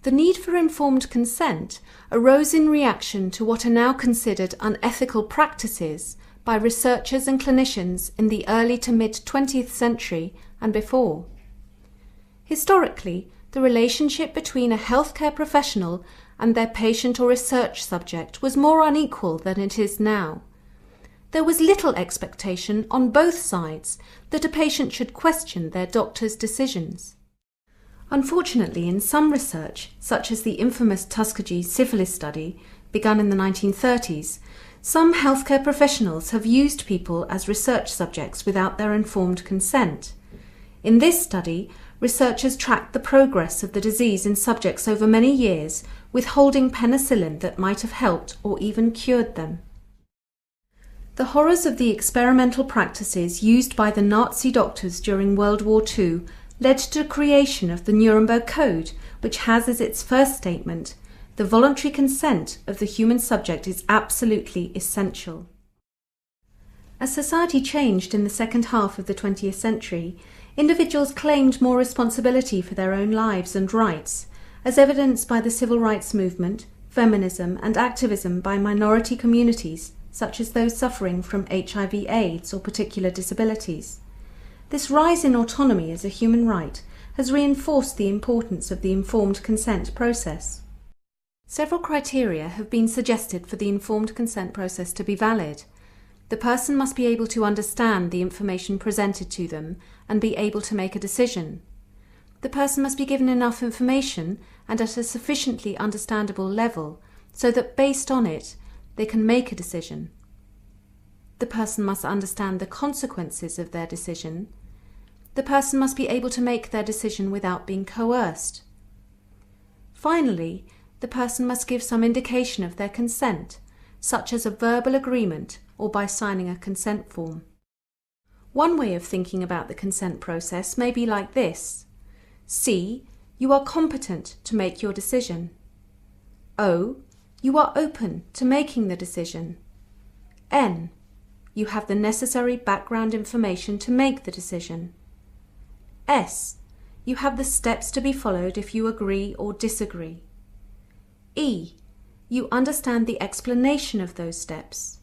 The need for informed consent arose in reaction to what are now considered unethical practices by researchers and clinicians in the early to mid-20th century and before. Historically, the relationship between a healthcare professional and their patient or research subject was more unequal than it is now. There was little expectation on both sides that a patient should question their doctor's decisions. Unfortunately, in some research, such as the infamous Tuskegee syphilis study begun in the 1930s, some healthcare professionals have used people as research subjects without their informed consent. In this study, researchers tracked the progress of the disease in subjects over many years, withholding penicillin that might have helped or even cured them. The horrors of the experimental practices used by the Nazi doctors during World War II led to the creation of the Nuremberg Code, which has as its first statement, "The voluntary consent of the human subject is absolutely essential." As society changed in the second half of the 20th century, individuals claimed more responsibility for their own lives and rights, as evidenced by the civil rights movement, feminism, and activism by minority communities, such as those suffering from HIV/AIDS or particular disabilities. This rise in autonomy as a human right has reinforced the importance of the informed consent process. Several criteria have been suggested for the informed consent process to be valid. The person must be able to understand the information presented to them and be able to make a decision. The person must be given enough information and at a sufficiently understandable level so that based on it they can make a decision. The person must understand the consequences of their decision. The person must be able to make their decision without being coerced. Finally, the person must give some indication of their consent, such as a verbal agreement or by signing a consent form. One way of thinking about the consent process may be like this. C. You are competent to make your decision. O. You are open to making the decision. N. You have the necessary background information to make the decision. S. You have the steps to be followed if you agree or disagree. E. You understand the explanation of those steps.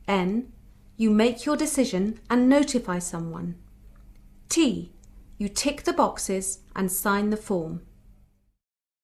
N. You make your decision and notify someone. T. You tick the boxes and sign the form.